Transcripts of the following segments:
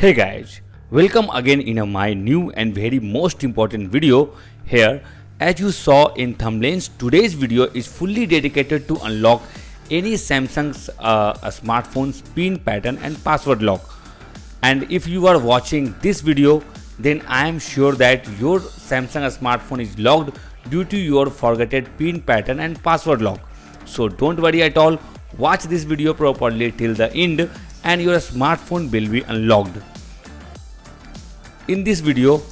Hey guys, welcome again in my new and very most important video here. As you saw in thumbnails, today's video is fully dedicated to unlock any Samsung's smartphone's pin pattern and password lock. And if you are watching this video, then I am sure that your Samsung smartphone is locked due to your forgotten pin pattern and password lock. So don't worry at all, watch this video properly till the end and your smartphone will be unlocked. In this video,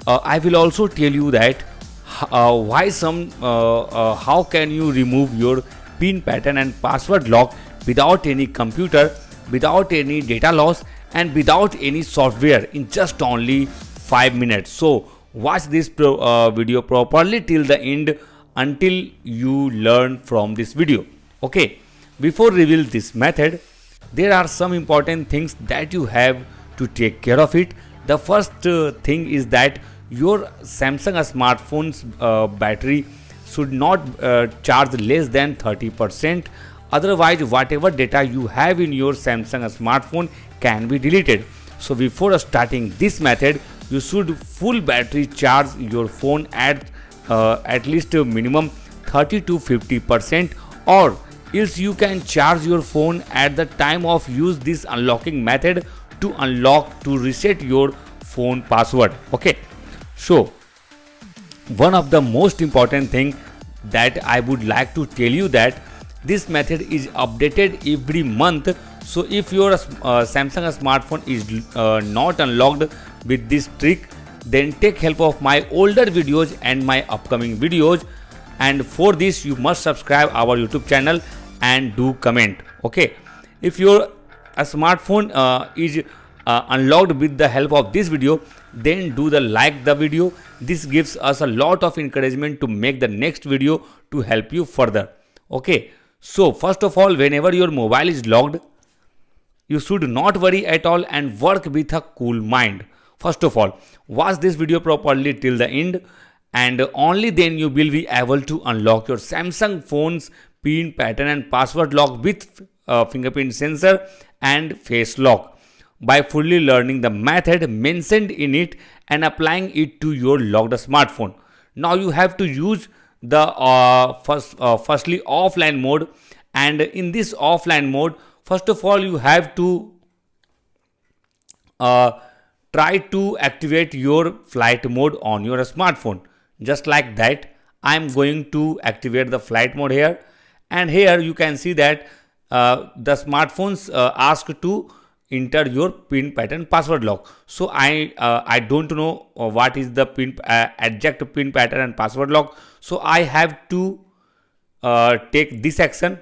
I will also tell you that how can you remove your pin pattern and password lock without any computer, without any data loss and without any software in just only 5 minutes. So watch this video properly till the end until you learn from this video. Okay, before reveal this method, there are some important things that you have to take care of it. The first thing is that your Samsung smartphone's battery should not charge less than 30%. Otherwise, whatever data you have in your Samsung smartphone can be deleted. So before starting this method, you should full battery charge your phone at least a minimum 30 to 50%, or else you can charge your phone at the time of use this unlocking method to unlock to reset your phone password. Okay, so one of the most important thing that I would like to tell you that this method is updated every month. So if your Samsung smartphone is not unlocked with this trick, then take help of my older videos and my upcoming videos, and for this you must subscribe our YouTube channel and do comment. Okay, if your smartphone is unlocked with the help of this video, then do the like the video. This gives us a lot of encouragement to make the next video to help you further. Okay, so first of all, whenever your mobile is locked, you should not worry at all and work with a cool mind. First of all, watch this video properly till the end, and only then you will be able to unlock your Samsung phone's pin pattern and password lock with fingerprint sensor and face lock by fully learning the method mentioned in it and applying it to your locked smartphone. Now you have to use the firstly offline mode, and in this offline mode, first of all you have to try to activate your flight mode on your smartphone. Just like that, I am going to activate the flight mode here, and here you can see that the smartphones ask to enter your pin pattern password lock. So I don't know what is the exact pin pattern and password lock. So I have to take this action.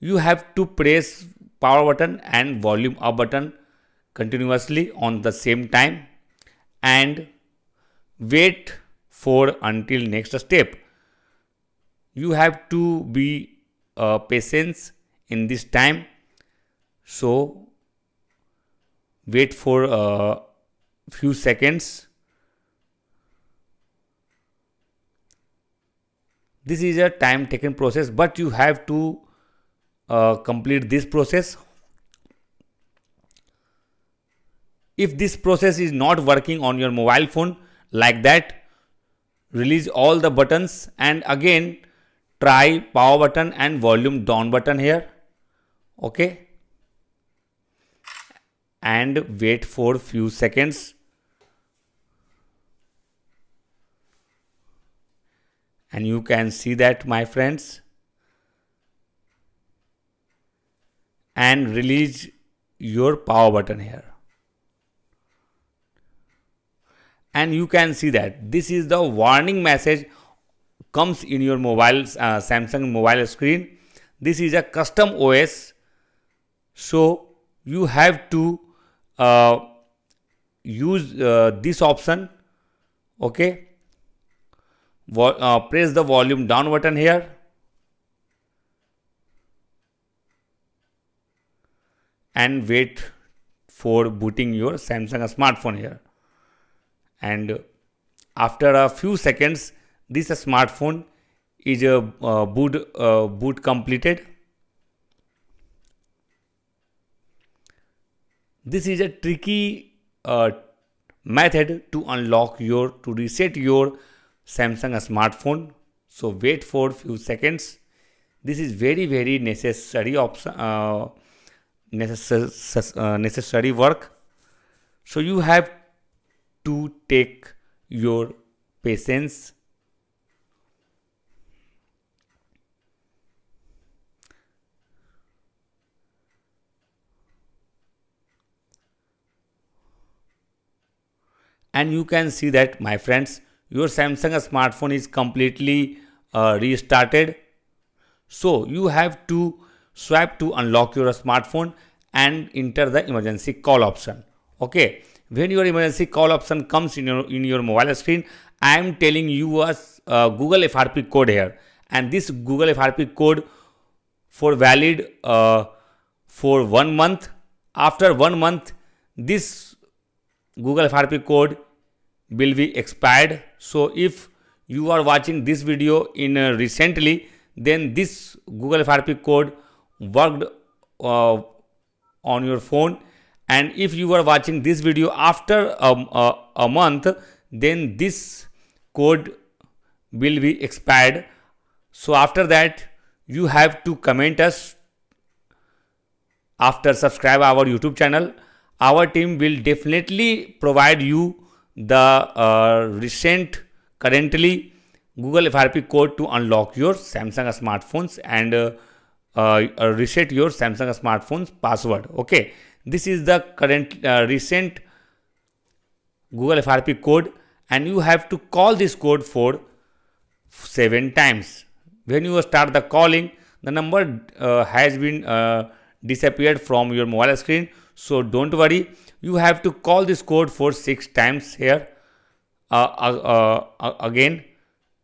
You have to press power button and volume up button continuously on the same time and wait for until next step. You have to be patient in this time. So wait for a few seconds. This is a time taken process, but you have to complete this process. If this process is not working on your mobile phone like that, release all the buttons and again try power button and volume down button here. Okay, and wait for few seconds. And you can see that, my friends, and release your power button here. And you can see that this is the warning message comes in your mobile Samsung mobile screen. This is a custom OS, so you have to use this option. Okay, press the volume down button here and wait for booting your Samsung smartphone here. And after a few seconds, this smartphone is boot completed. This is a tricky method to reset your Samsung smartphone. So wait for few seconds. This is very necessary option, necessary work. So you have to take your patience. And you can see that, my friends, your Samsung smartphone is completely restarted. So you have to swipe to unlock your smartphone and enter the emergency call option. Okay, when your emergency call option comes in your mobile screen, I am telling you a Google FRP code here, and this Google FRP code for valid for 1 month. After 1 month, this Google FRP code will be expired. So if you are watching this video in recently, then this Google FRP code worked on your phone, and if you are watching this video after a month, then this code will be expired. So after that, you have to comment us. After subscribe our YouTube channel, our team will definitely provide you the recent currently Google FRP code to unlock your Samsung smartphones and reset your Samsung smartphone's password. Okay, this is the current recent Google FRP code, and you have to call this code for 7 times. When you start the calling, the number has been disappeared from your mobile screen. So don't worry, you have to call this code for 6 times here. Again,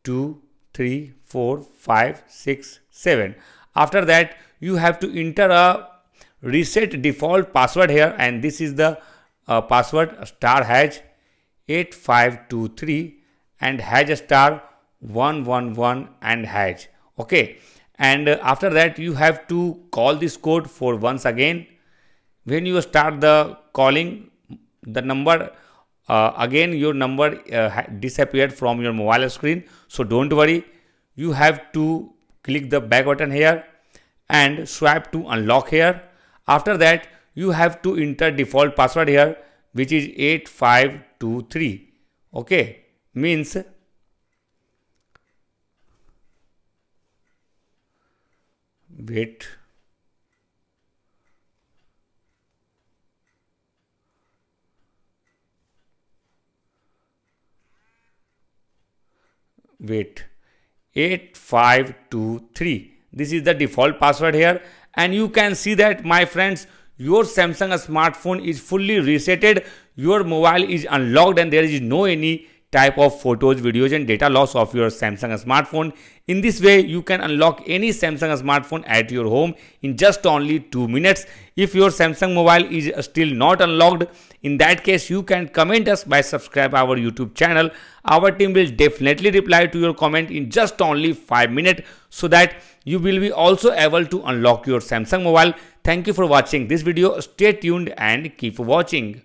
2, 3, 4, 5, 6, 7. After that, you have to enter a reset default password here, and this is the password *# 8523 and #111 and #. Okay, and after that, you have to call this code for once again. When you start the calling, the number again your number disappeared from your mobile screen. So don't worry, you have to click the back button here and swipe to unlock here. After that, you have to enter default password here, which is 8523. Okay, means wait. Wait, 8523. This is the default password here, and you can see that, my friends, your Samsung smartphone is fully resetted, your mobile is unlocked, and there is no any type of photos, videos and data loss of your Samsung smartphone. In this way, you can unlock any Samsung smartphone at your home in just only 2 minutes. If your Samsung mobile is still not unlocked, in that case, you can comment us by subscribe our YouTube channel. Our team will definitely reply to your comment in just only 5 minutes, so that you will be also able to unlock your Samsung mobile. Thank you for watching this video. Stay tuned and keep watching.